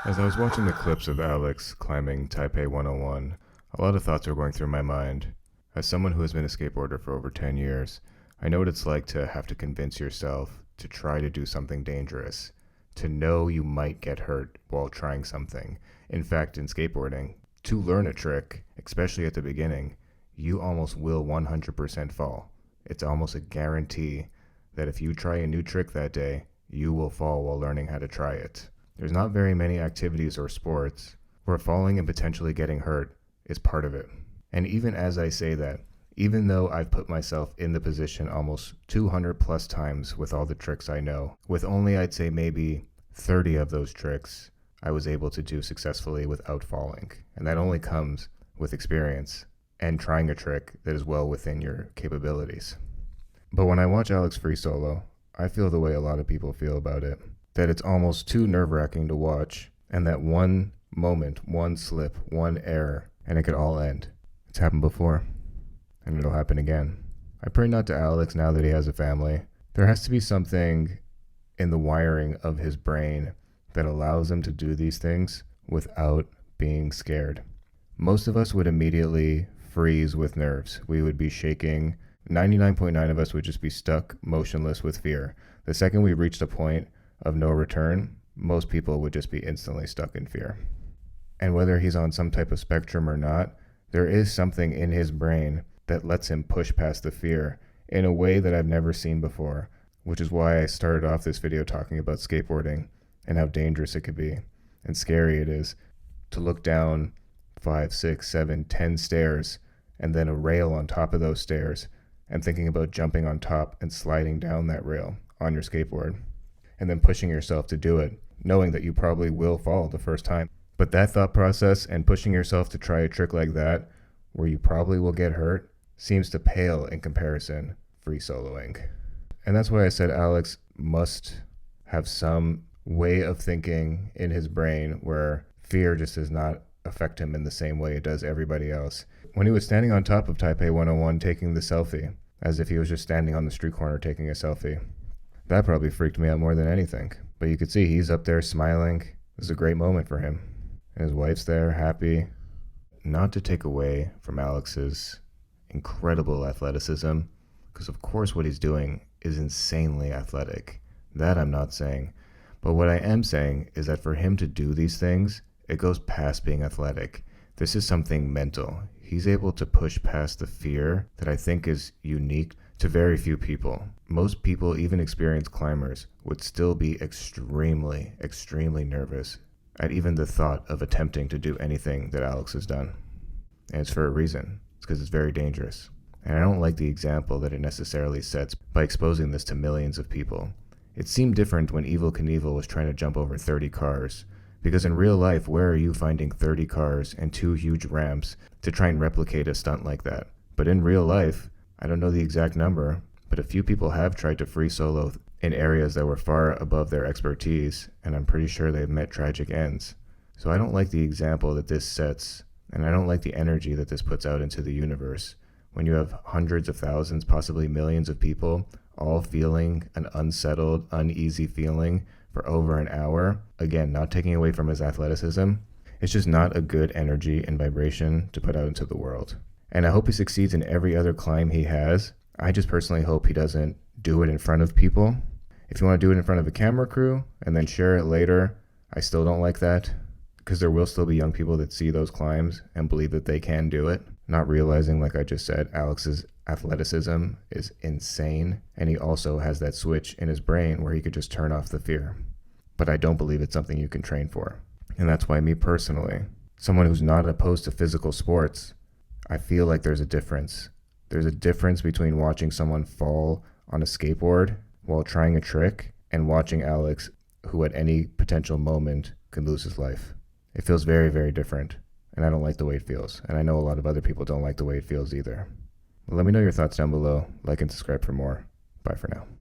As I was watching the clips of Alex climbing Taipei 101, a lot of thoughts were going through my mind. As someone who has been a skateboarder for over 10 years, I know what it's like to have to convince yourself to try to do something dangerous, to know you might get hurt while trying something. In fact, in skateboarding, to learn a trick, especially at the beginning, you almost will 100% fall. It's almost a guarantee that if you try a new trick that day, you will fall while learning how to try it. There's not very many activities or sports where falling and potentially getting hurt is part of it. And even as I say that, even though I've put myself in the position almost 200 plus times with all the tricks I know, with only I'd say maybe 30 of those tricks I was able to do successfully without falling. And that only comes with experience and trying a trick that is well within your capabilities. But when I watch Alex free solo, I feel the way a lot of people feel about it. That it's almost too nerve-wracking to watch, and that one moment, one slip, one error, and it could all end. It's happened before, and it'll happen again. I pray not to Alex now that he has a family. There has to be something in the wiring of his brain that allows him to do these things without being scared. Most of us would immediately freeze with nerves. We would be shaking. 99.9 of us would just be stuck motionless with fear. The second we reached a point of no return, most people would just be instantly stuck in fear. And whether he's on some type of spectrum or not, there is something in his brain that lets him push past the fear in a way that I've never seen before, which is why I started off this video talking about skateboarding and how dangerous it could be and scary it is to look down 5, 6, 7, 10 stairs and then a rail on top of those stairs and thinking about jumping on top and sliding down that rail on your skateboard. And then pushing yourself to do it, knowing that you probably will fall the first time. But that thought process and pushing yourself to try a trick like that, where you probably will get hurt, seems to pale in comparison free soloing. And that's why I said Alex must have some way of thinking in his brain where fear just does not affect him in the same way it does everybody else. When he was standing on top of Taipei 101 taking the selfie, as if he was just standing on the street corner taking a selfie, that probably freaked me out more than anything. But you could see he's up there smiling. It was a great moment for him. And his wife's there, happy. Not to take away from Alex's incredible athleticism, because of course what he's doing is insanely athletic. That I'm not saying. But what I am saying is that for him to do these things, it goes past being athletic. This is something mental. He's able to push past the fear that I think is unique to very few people. Most people, even experienced climbers, would still be extremely, extremely nervous at even the thought of attempting to do anything that Alex has done. And it's for a reason. It's because it's very dangerous. And I don't like the example that it necessarily sets by exposing this to millions of people. It seemed different when Evel Knievel was trying to jump over 30 cars. Because in real life, where are you finding 30 cars and 2 huge ramps to try and replicate a stunt like that? But in real life, I don't know the exact number, but a few people have tried to free solo in areas that were far above their expertise, and I'm pretty sure they've met tragic ends. So I don't like the example that this sets, and I don't like the energy that this puts out into the universe. When you have hundreds of thousands, possibly millions of people, all feeling an unsettled, uneasy feeling for over an hour, again, not taking away from his athleticism, it's just not a good energy and vibration to put out into the world. And I hope he succeeds in every other climb he has. I just personally hope he doesn't do it in front of people. If you want to do it in front of a camera crew and then share it later, I still don't like that, because there will still be young people that see those climbs and believe that they can do it, not realizing, like I just said, Alex's athleticism is insane, and he also has that switch in his brain where he could just turn off the fear. But I don't believe it's something you can train for. And that's why me personally, someone who's not opposed to physical sports, I feel like there's a difference. There's a difference between watching someone fall on a skateboard while trying a trick and watching Alex, who at any potential moment could lose his life. It feels very, very different, and I don't like the way it feels. And I know a lot of other people don't like the way it feels either. Let me know your thoughts down below. Like and subscribe for more. Bye for now.